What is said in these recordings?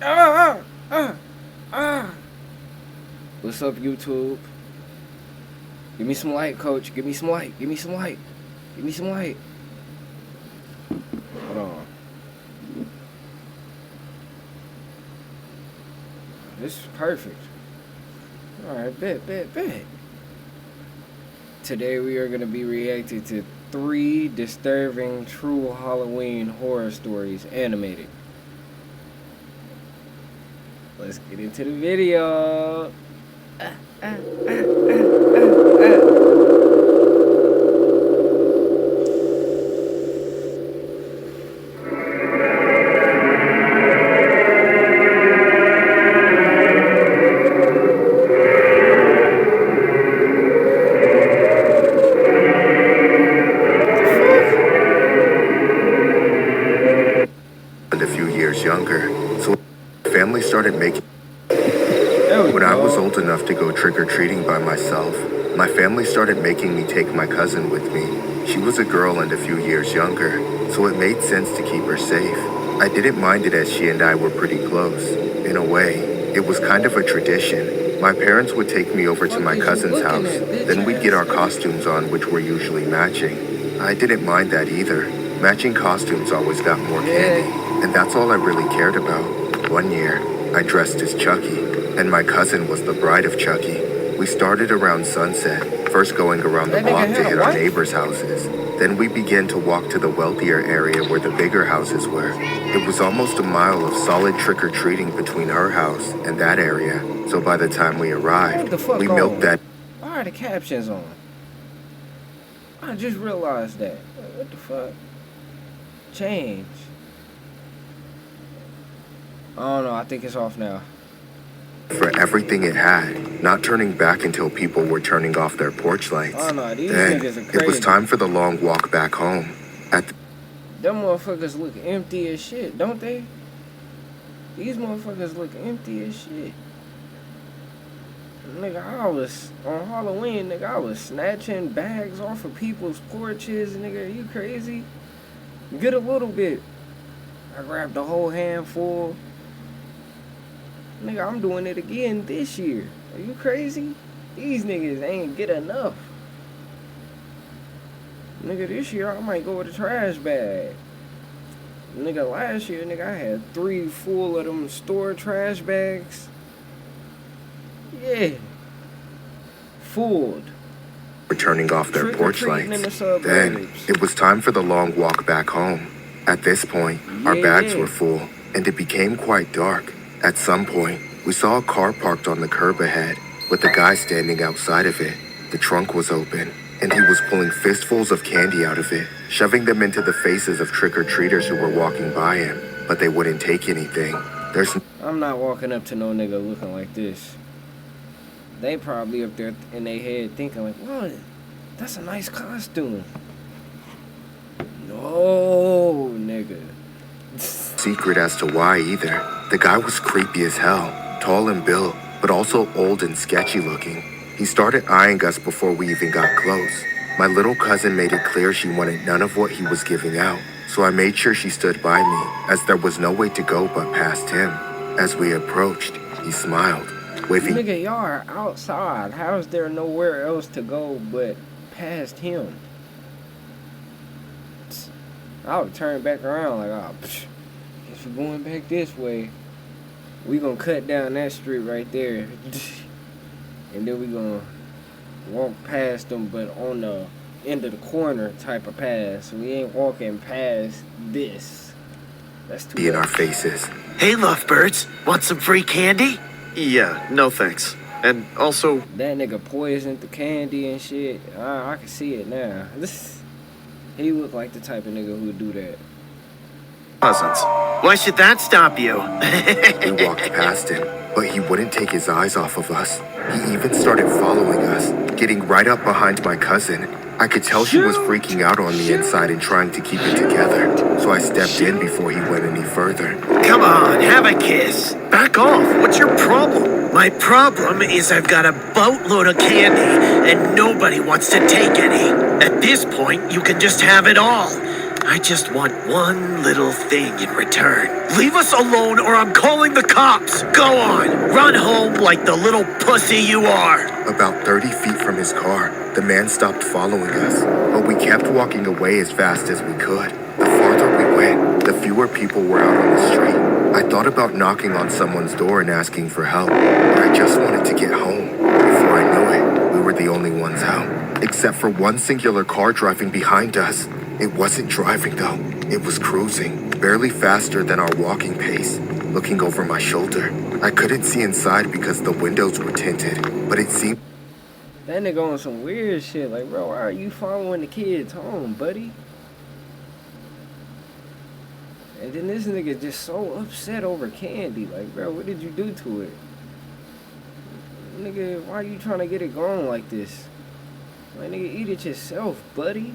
Ah, ah, ah. What's up, YouTube? Give me some light, coach. Give me some light. Give me some light. Give me some light. Hold on. This is perfect. Alright, bet. Today we are going to be reacting to 3 disturbing true Halloween horror stories animated. Let's get into the video. A few years younger, so family started making. There we When go. I was old enough to go trick-or-treating by myself, my family started making me take my cousin with me. She was a girl and a few years younger, so it made sense to keep her safe. I didn't mind it as she and I were pretty close. In a way, it was kind of a tradition. My parents would take me over to my cousin's house, then we'd get our costumes on, which were usually matching. I didn't mind that either. Matching costumes always got more candy, and that's all I really cared about. One year, I dressed as Chucky, and my cousin was the bride of Chucky. We started around sunset, first going around the That nigga block had to a hit our wife? neighbors' houses. Then we began to walk to the wealthier area where the bigger houses were. It was almost a mile of solid trick-or-treating between her house and that area, so by the time we arrived, What the fuck we on? milked that. Why are the captions on? I just realized that. What the fuck? Change. I don't know. I think it's off now. For everything it had, not turning back until people were turning off their porch lights. Oh no, these Then niggas are it was crazy. time for the long walk back home. At the Them motherfuckers look empty as shit, don't they? These motherfuckers look empty as shit. Nigga, I was on Halloween, nigga, I was snatching bags off of people's porches, nigga. Are you crazy? Get a little bit. I grabbed a whole handful. Nigga, I'm doing it again this year. Are you crazy? These niggas ain't get enough. Nigga, this year I might go with a trash bag. Nigga, last year, nigga, I had 3 full of them store trash bags. Yeah. Full. were turning off their porch Trick-or-treating in lights. the Then suburbs. it was time for the long walk back home. At this point, our bags Yeah. were full, and it became quite dark. At some point, we saw a car parked on the curb ahead, with a guy standing outside of it. The trunk was open, and he was pulling fistfuls of candy out of it, shoving them into the faces of trick-or-treaters who were walking by him, but they wouldn't take anything. There's I'm not walking up to no nigga looking like this. They probably up there in their head thinking like, what? That's a nice costume. No, nigga. secret as to why either. The guy was creepy as hell, tall and built, but also old and sketchy looking. He started eyeing us before we even got close. My little cousin made it clear she wanted none of what he was giving out, so I made sure she stood by me, as there was no way to go but past him. As we approached, he smiled, waving. Nigga, y'all are outside. How is there nowhere else to go but past him? I would turn back around like, oh, psh, guess we're going back this way. We gonna cut down that street right there. And then we gonna walk past them, but on the end of the corner type of path. So we ain't walking past this. That's too In our much. faces. Hey, lovebirds, want some free candy? Yeah, no thanks. And also, That nigga poisoned the candy and shit. I can see it now. He look like the type of nigga who would do that. cousins. Why should that stop you? We walked past him, but he wouldn't take his eyes off of us. He even started following us, getting right up behind my cousin. I could tell she was freaking out on the inside and trying to keep it together, so I stepped in before he went any further. Come on, have a kiss. Back off. What's your problem? My problem is I've got a boatload of candy and nobody wants to take any. At this point, you can just have it all. I just want one little thing in return. Leave us alone or I'm calling the cops. Go on, run home like the little pussy you are. About 30 feet from his car, the man stopped following us, but we kept walking away as fast as we could. The farther we went, the fewer people were out on the street. I thought about knocking on someone's door and asking for help, but I just wanted to get home. Before I knew it, we were the only ones out, except for one singular car driving behind us. It wasn't driving though, it was cruising, barely faster than our walking pace. Looking over my shoulder, I couldn't see inside because the windows were tinted, but it seemed That nigga on some weird shit. Like, bro, why are you following the kids home, buddy? And then this nigga just so upset over candy. Like, bro, what did you do to it? Nigga, why are you trying to get it going like this? Like, nigga, eat it yourself, buddy.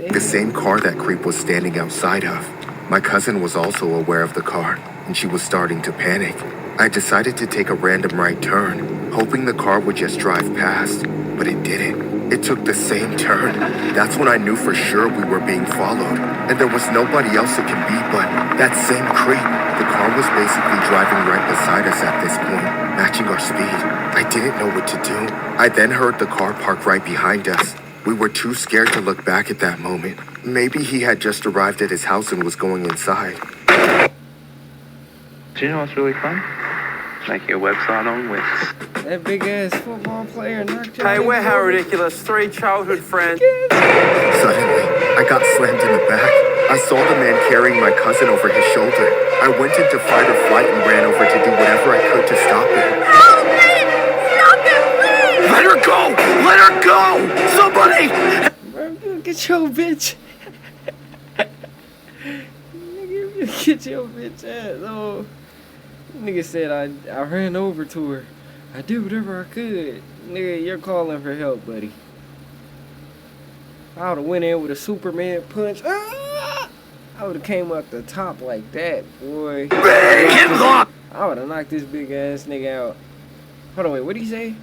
the same car that Creep was standing outside of. My cousin was also aware of the car, and she was starting to panic. I decided to take a random right turn, hoping the car would just drive past, but it didn't. It took the same turn. That's when I knew for sure we were being followed, and there was nobody else it can be but that same Creep. The car was basically driving right beside us at this point, matching our speed. I didn't know what to do. I then heard the car park right behind us. We were too scared to look back at that moment. Maybe he had just arrived at his house and was going inside. Do you know what's really fun? Making a website on Wix. That big ass football player knocked your Hey, nigga we're how over. ridiculous. 3 childhood friends. Suddenly, I got slammed in the back. I saw the man carrying my cousin over his shoulder. I went into fight or flight and ran over to do whatever I could to stop him. Let her go! Let her go! Somebody! Bro, you get your bitch. Nigga, you get your bitch ass. Oh. Nigga said I ran over to her. I did whatever I could. Nigga, you're calling for help, buddy. I would've went in with a Superman punch. Ah! I would've came up the top like that, boy. Get lost! I would've knocked this big ass nigga out. Hold on, wait, what'd he say?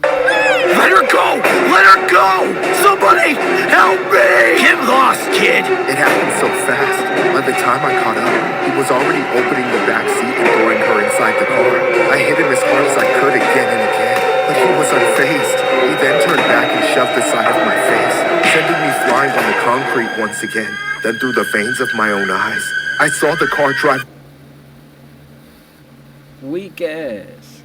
Let her go! Let her go! Somebody help me! Get lost, kid! It happened so fast. By the time I caught up, he was already opening the back seat and throwing her inside the car. I hit him as hard as I could again and again, but he was unfazed. He then turned back and shoved the side of my face, sending me flying on the concrete once again. Then through the veins of my own eyes, I saw the car drive Weak ass.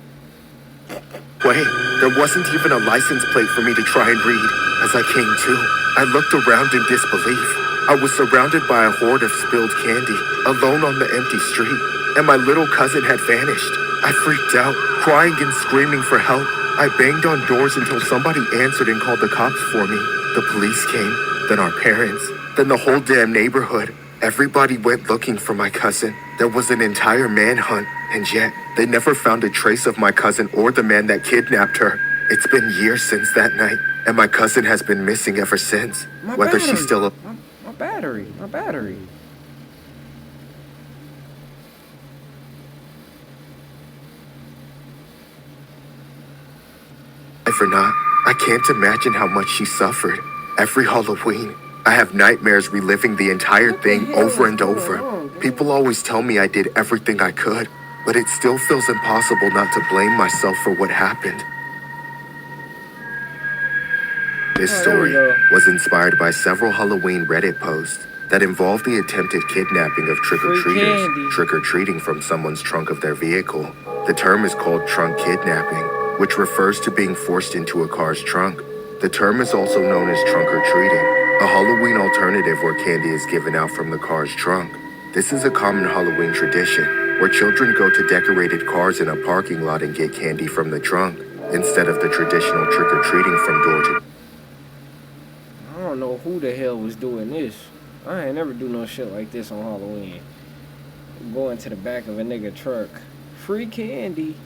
away. There wasn't even a license plate for me to try and read. As I came to, I looked around in disbelief. I was surrounded by a horde of spilled candy, alone on the empty street, and my little cousin had vanished. I freaked out, crying and screaming for help. I banged on doors until somebody answered and called the cops for me. The police came, then our parents, then the whole damn neighborhood. Everybody went looking for my cousin. There was an entire manhunt, and yet they never found a trace of my cousin or the man that kidnapped her. It's been years since that night, and my cousin has been missing ever since. My Whether battery. she's still My battery. My battery. alive or not, I can't imagine how much she suffered. Every Halloween, I have nightmares reliving the entire thing over and over. People always tell me I did everything I could, but it still feels impossible not to blame myself for what happened. This story was inspired by several Halloween Reddit posts that involved the attempted kidnapping of Free candy. trick-or-treaters trick-or-treating from someone's trunk of their vehicle. The term is called trunk kidnapping, which refers to being forced into a car's trunk. The term is also known as trunk-or-treating, a Halloween alternative where candy is given out from the car's trunk. This is a common Halloween tradition where children go to decorated cars in a parking lot and get candy from the trunk instead of the traditional trick-or-treating from door to. I don't know who the hell was doing this. I ain't never do no shit like this on Halloween. Going to the back of a nigga truck. Free candy.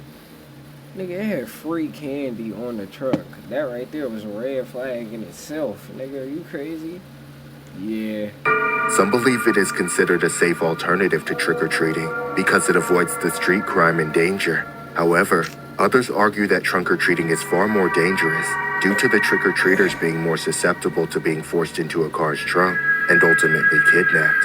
Nigga, it had free candy on the truck. That right there was a red flag in itself. Nigga, are you crazy? Yeah. Some believe it is considered a safe alternative to trick-or-treating because it avoids the street crime and danger. However, others argue that trunk-or-treating is far more dangerous due to the trick-or-treaters being more susceptible to being forced into a car's trunk. and ultimately kidnapped.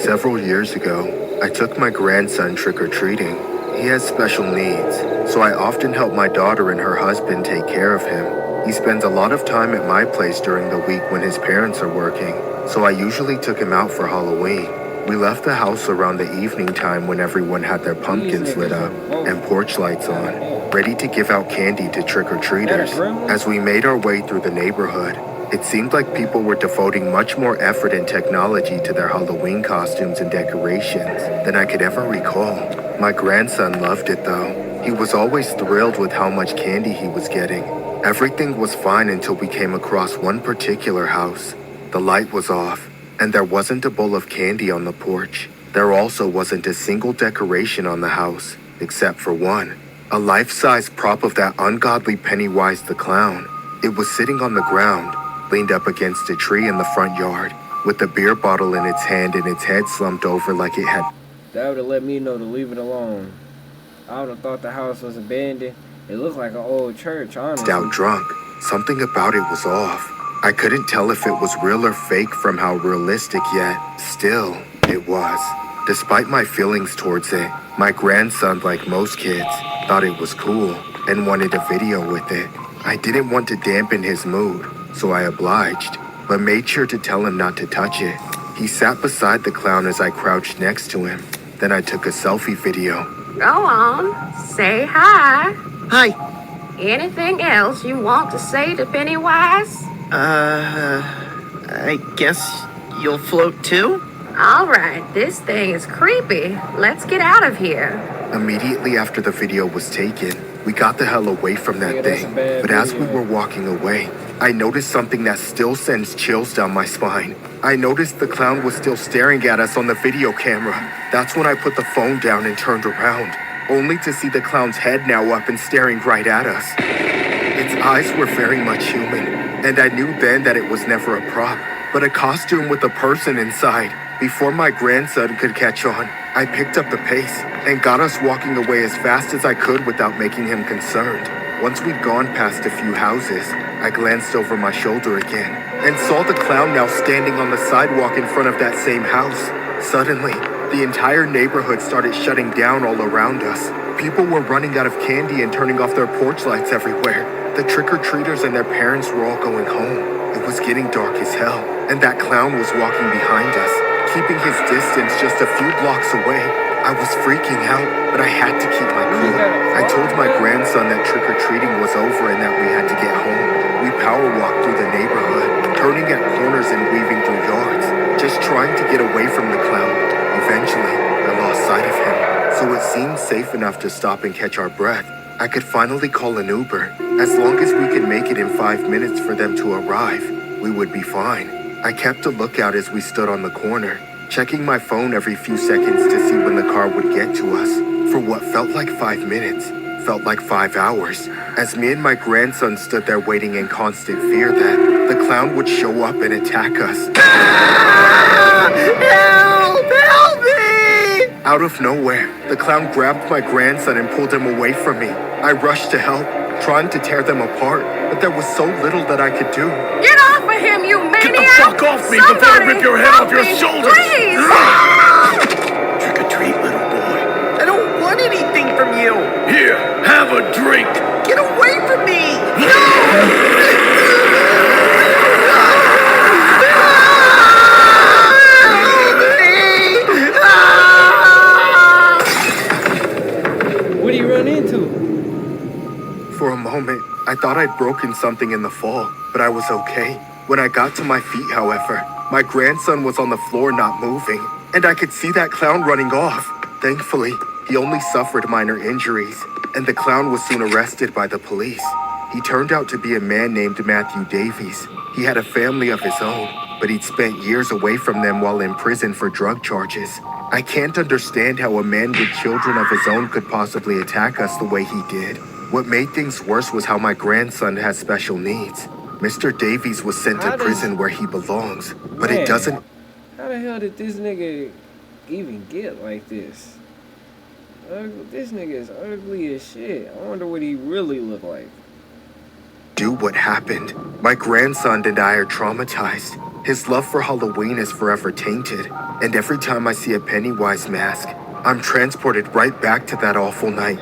Several years ago, I took my grandson trick-or-treating. He has special needs, so I often help my daughter and her husband take care of him. He spends a lot of time at my place during the week when his parents are working, so I usually took him out for Halloween. We left the house around the evening time when everyone had their pumpkins lit up and porch lights on, ready to give out candy to trick-or-treaters. As we made our way through the neighborhood, it seemed like people were devoting much more effort and technology to their Halloween costumes and decorations than I could ever recall. My grandson loved it though. He was always thrilled with how much candy he was getting. Everything was fine until we came across one particular house. The light was off, and there wasn't a bowl of candy on the porch. There also wasn't a single decoration on the house, except for one. A life-size prop of that ungodly Pennywise the Clown. It was sitting on the ground, leaned up against a tree in the front yard, with a beer bottle in its hand and its head slumped over like it had... That would have let me know to leave it alone. I would have thought the house was abandoned. It looked like an old church, honestly. Out drunk. Something about it was off. I couldn't tell if it was real or fake from how realistic, yet still, it was. Despite my feelings towards it, my grandson, like most kids, thought it was cool and wanted a video with it. I didn't want to dampen his mood, so I obliged, but made sure to tell him not to touch it. He sat beside the clown as I crouched next to him. Then I took a selfie video. Go on, say hi. Hi. Anything else you want to say to Pennywise? I guess you'll float too? All right, this thing is creepy. Let's get out of here. Immediately after the video was taken, we got the hell away from that thing. But as we were walking away, I noticed something that still sends chills down my spine. I noticed the clown was still staring at us on the video camera. That's when I put the phone down and turned around, only to see the clown's head now up and staring right at us. Its eyes were very much human, and I knew then that it was never a prop, but a costume with a person inside. Before my grandson could catch on, I picked up the pace and got us walking away as fast as I could without making him concerned. Once we'd gone past a few houses, I glanced over my shoulder again and saw the clown now standing on the sidewalk in front of that same house. Suddenly, the entire neighborhood started shutting down all around us. People were running out of candy and turning off their porch lights everywhere. The trick-or-treaters and their parents were all going home. It was getting dark as hell, and that clown was walking behind us, keeping his distance just a few blocks away. I was freaking out, but I had to keep my cool. I told my grandson that trick-or-treating was over and that we had to get home. We power walked through the neighborhood, turning at corners and weaving through yards, just trying to get away from the clown. Eventually, I lost sight of him, so it seemed safe enough to stop and catch our breath. I could finally call an Uber. As long as we could make it in 5 minutes for them to arrive, we would be fine. I kept a lookout as we stood on the corner, checking my phone every few seconds to see when the car would get to us. For what felt like 5 minutes, felt like 5 hours, as me and my grandson stood there waiting in constant fear that the clown would show up and attack us. Help! Help me! Out of nowhere, the clown grabbed my grandson and pulled him away from me. I rushed to help, trying to tear them apart, but there was so little that I could do. Get off of him, you maniac! Get the fuck off me before I rip your head off your shoulders! Please! Trick or treat, little boy. I don't want anything from you. Here, have a drink. Get away from me! What did he run into? For a moment, I thought I'd broken something in the fall, but I was okay. When I got to my feet, however, my grandson was on the floor not moving, and I could see that clown running off. Thankfully, he only suffered minor injuries, and the clown was soon arrested by the police. He turned out to be a man named Matthew Davies. He had a family of his own, but he'd spent years away from them while in prison for drug charges. I can't understand how a man with children of his own could possibly attack us the way he did. What made things worse was how my grandson has special needs. Mr. Davies was sent How to does- prison where he belongs, but Man. it doesn't. How the hell did this nigga even get like this? This nigga is ugly as shit. I wonder what he really look like. Do what happened. My grandson and I are traumatized. His love for Halloween is forever tainted, and every time I see a Pennywise mask, I'm transported right back to that awful night.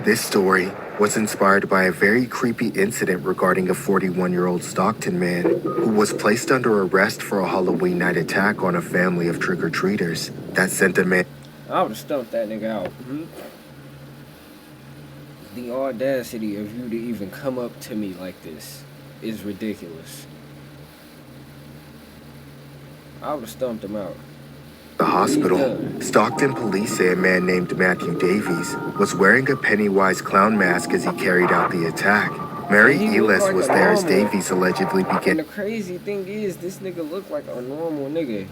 This story was inspired by a very creepy incident regarding a 41-year-old Stockton man who was placed under arrest for a Halloween night attack on a family of trick-or-treaters that sent a man. I would have stumped that nigga out. The audacity of you to even come up to me like this is ridiculous. I would have stumped him out. The hospital. Stockton police say a man named Matthew Davies was wearing a Pennywise clown mask as he carried out the attack. Mary He looked Elis like was a there as normal. Davies allegedly And the began. crazy thing is, this nigga look like a normal nigga.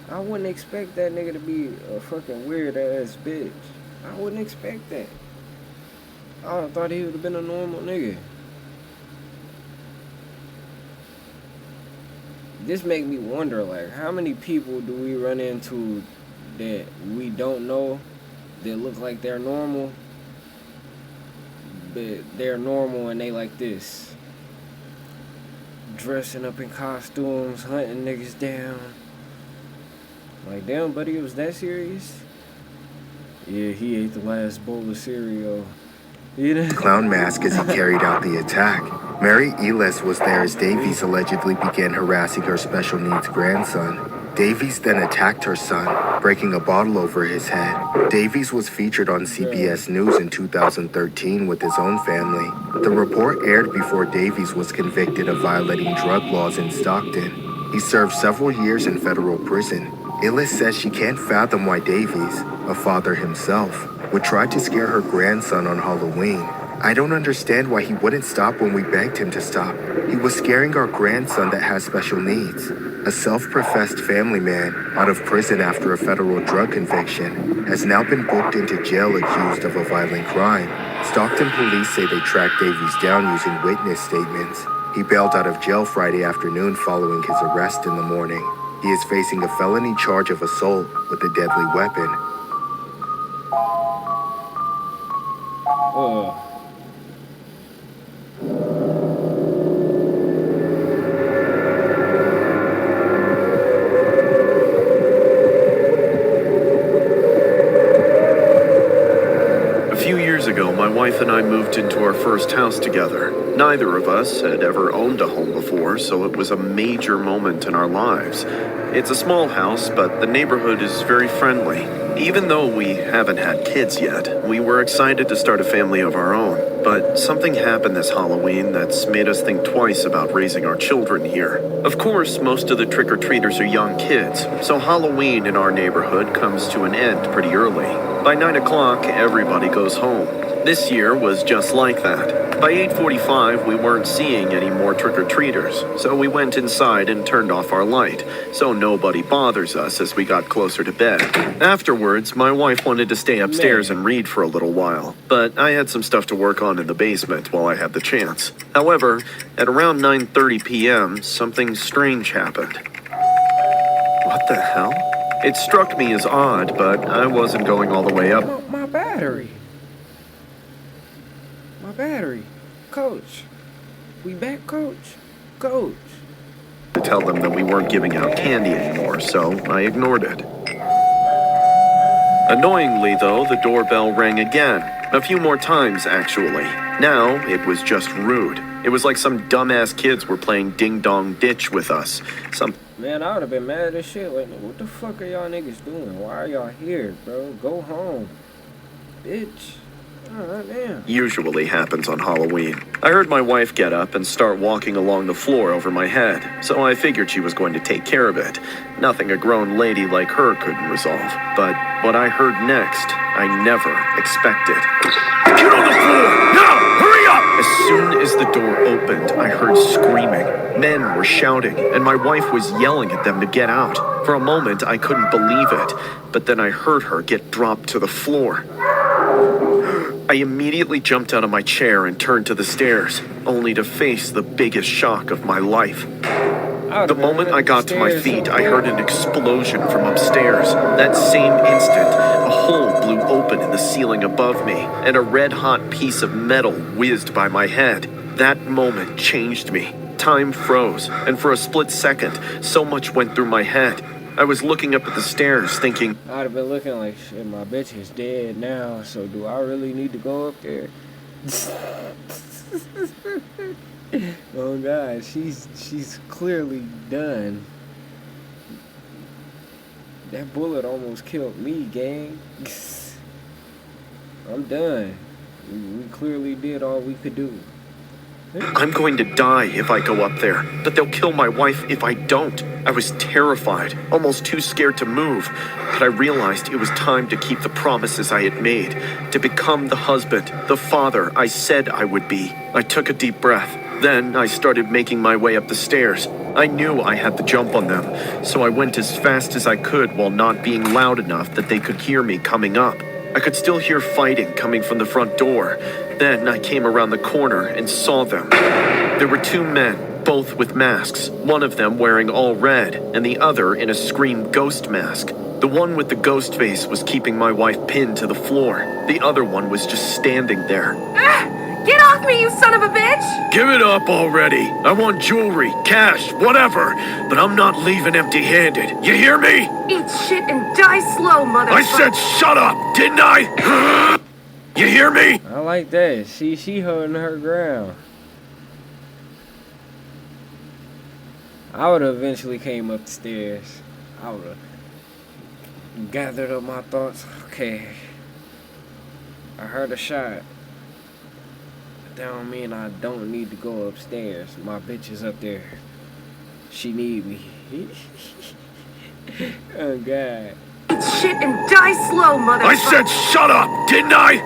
I wouldn't expect that nigga to be a fucking weird ass bitch. I wouldn't expect that. I would have thought he would have been a normal nigga. This make me wonder, like, how many people do we run into that we don't know that look like they're normal, but they're normal and they like this, dressing up in costumes, hunting niggas down. Like, damn, buddy, it was that serious? Yeah, he ate the last bowl of cereal. You know? Clown mask as he carried out the attack. Mary Elis was there as Davies allegedly began harassing her special needs grandson. Davies then attacked her son, breaking a bottle over his head. Davies was featured on CBS News in 2013 with his own family. The report aired before Davies was convicted of violating drug laws in Stockton. He served several years in federal prison. Illis says she can't fathom why Davies, a father himself, would try to scare her grandson on Halloween. I don't understand why he wouldn't stop when we begged him to stop. He was scaring our grandson that has special needs. A self-professed family man out of prison after a federal drug conviction has now been booked into jail accused of a violent crime. Stockton police say they tracked Davies down using witness statements. He bailed out of jail Friday afternoon following his arrest in the morning. He is facing a felony charge of assault with a deadly weapon. A few years ago, my wife and I moved into our first house together. Neither of us had ever owned a home before, so it was a major moment in our lives. It's a small house, but the neighborhood is very friendly. Even though we haven't had kids yet, we were excited to start a family of our own. But something happened this Halloween that's made us think twice about raising our children here. Of course, most of the trick-or-treaters are young kids, so Halloween in our neighborhood comes to an end pretty early. By 9 o'clock, everybody goes home. This year was just like that. By 8:45, we weren't seeing any more trick-or-treaters, so we went inside and turned off our light, so nobody bothers us as we got closer to bed. Afterwards, my wife wanted to stay upstairs and read for a little while, but I had some stuff to work on in the basement while I had the chance. However, at around 9:30 p.m., something strange happened. What the hell? It struck me as odd, but I wasn't going all the way up. My battery. My battery. Coach. We back, Coach? Coach. To tell them that we weren't giving out candy anymore, so I ignored it. Annoyingly, though, the doorbell rang again. A few more times, actually. Now, it was just rude. It was like some dumbass kids were playing ding-dong ditch with us. Man, I would have been mad as shit. Like, what the fuck are y'all niggas doing? Why are y'all here, bro? Go home. Bitch. Oh, damn. Usually happens on Halloween. I heard my wife get up and start walking along the floor over my head, so I figured she was going to take care of it. Nothing a grown lady like her couldn't resolve. But what I heard next, I never expected. Get on the floor! Now! Hurry up! As soon as the door opened, I heard screaming. Men were shouting, and my wife was yelling at them to get out. For a moment, I couldn't believe it, but then I heard her get dropped to the floor. I immediately jumped out of my chair and turned to the stairs, only to face the biggest shock of my life. The moment I got to my feet, I heard an explosion from upstairs. That same instant, a hole blew open in the ceiling above me, and a red-hot piece of metal whizzed by my head. That moment changed me. Time froze, and for a split second, so much went through my head. I was looking up at the stairs, thinking, I'd have been looking like, shit, my bitch is dead now, so do I really need to go up there? Oh God, she's clearly done. That bullet almost killed me, gang. I'm done. We clearly did all we could do. I'm going to die if I go up there, but they'll kill my wife if I don't. I was terrified, almost too scared to move, but I realized it was time to keep the promises I had made, to become the husband, the father I said I would be. I took a deep breath. Then I started making my way up the stairs. I knew I had to jump on them, so I went as fast as I could while not being loud enough that they could hear me coming up. I could still hear fighting coming from the front door. Then I came around the corner and saw them. There were two men, both with masks, one of them wearing all red, and the other in a Scream ghost mask. The one with the ghost face was keeping my wife pinned to the floor. The other one was just standing there. Get off me, you son of a bitch! Give it up already. I want jewelry, cash, whatever, but I'm not leaving empty-handed. You hear me? Eat shit and die slow, motherfucker! I said shut up, didn't I? You hear me? I like that. She holding her ground. I would have eventually came up the stairs. I would have gathered up my thoughts. Okay. I heard a shot. That don't mean I don't need to go upstairs. My bitch is up there. She need me. Oh God. Eat shit and die slow, motherfucker! I said shut up, didn't I?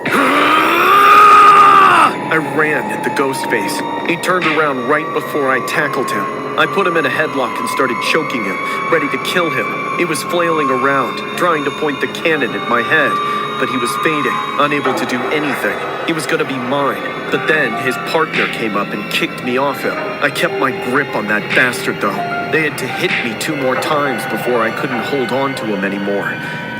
I ran at the ghost face. He turned around right before I tackled him. I put him in a headlock and started choking him, ready to kill him. He was flailing around, trying to point the cannon at my head, but he was fading, unable to do anything. He was gonna be mine, but then his partner came up and kicked me off him. I kept my grip on that bastard though. They had to hit me 2 more times before I couldn't hold on to him anymore.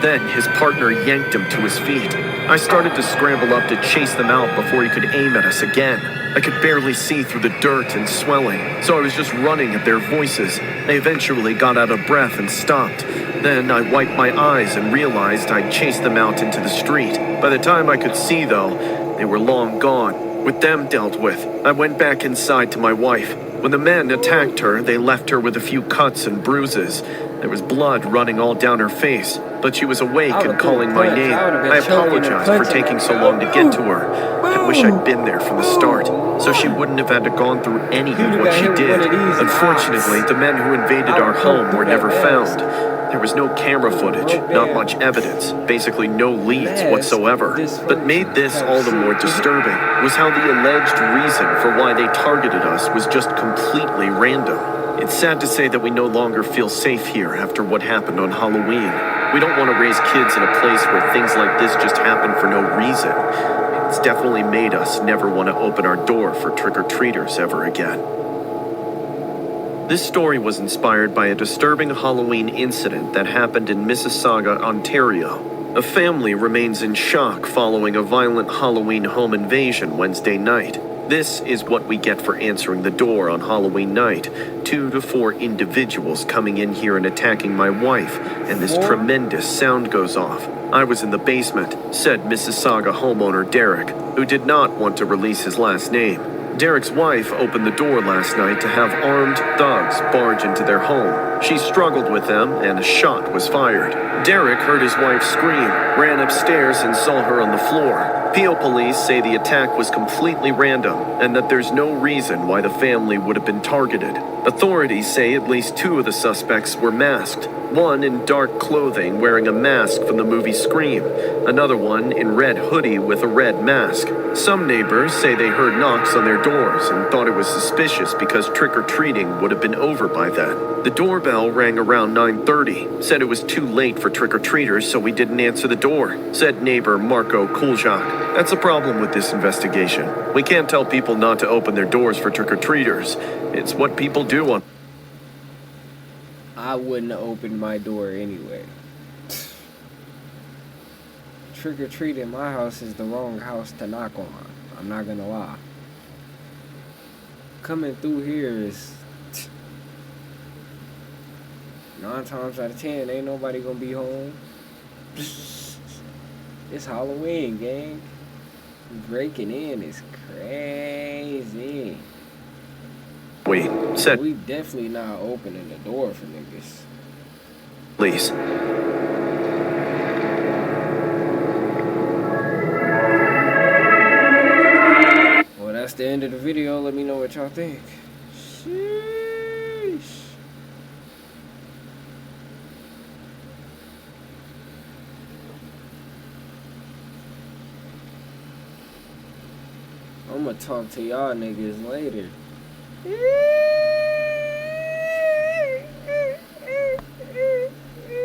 Then his partner yanked him to his feet. I started to scramble up to chase them out before he could aim at us again. I could barely see through the dirt and swelling, so I was just running at their voices. They eventually got out of breath and stopped. Then I wiped my eyes and realized I'd chased them out into the street. By the time I could see, though, they were long gone. With them dealt with, I went back inside to my wife. When the men attacked her, they left her with a few cuts and bruises. There was blood running all down her face, but she was awake and calling my name. I apologized for taking so long to get to her. I wish I'd been there from the start, so she wouldn't have had to gone through any of what she did. Unfortunately, the men who invaded our home were never found. There was no camera footage, not much evidence, basically no leads whatsoever. But made this all the more disturbing was how the alleged reason for why they targeted us was just completely random. It's sad to say that we no longer feel safe here after what happened on Halloween. We don't want to raise kids in a place where things like this just happen for no reason. It's definitely made us never want to open our door for trick-or-treaters ever again. This story was inspired by a disturbing Halloween incident that happened in Mississauga, Ontario. A family remains in shock following a violent Halloween home invasion Wednesday night. This is what we get for answering the door on Halloween night. 2 to 4 individuals coming in here and attacking my wife, and this tremendous sound goes off. I was in the basement, said Mississauga homeowner Derek, who did not want to release his last name. Derek's wife opened the door last night to have armed thugs barge into their home. She struggled with them, and a shot was fired. Derek heard his wife scream, ran upstairs, and saw her on the floor. Peel police say the attack was completely random, and that there's no reason why the family would have been targeted. Authorities say at least 2 of the suspects were masked. One in dark clothing wearing a mask from the movie Scream. Another one in red hoodie with a red mask. Some neighbors say they heard knocks on their doors and thought it was suspicious because trick-or-treating would have been over by then. The doorbell rang around 9:30. Said it was too late for trick-or-treaters, so we didn't answer the door, said neighbor Marco Kuljak. That's the problem with this investigation. We can't tell people not to open their doors for trick-or-treaters. It's what people do on... I wouldn't have opened my door anyway. Trick or treat in my house is the wrong house to knock on. I'm not gonna lie. Coming through here is 9 times out of 10 ain't nobody gonna be home. It's Halloween, gang. Breaking in is crazy. We said... We definitely not opening the door for niggas. Please. Well, that's the end of the video. Let me know what y'all think. Sheesh. I'm gonna talk to y'all niggas later.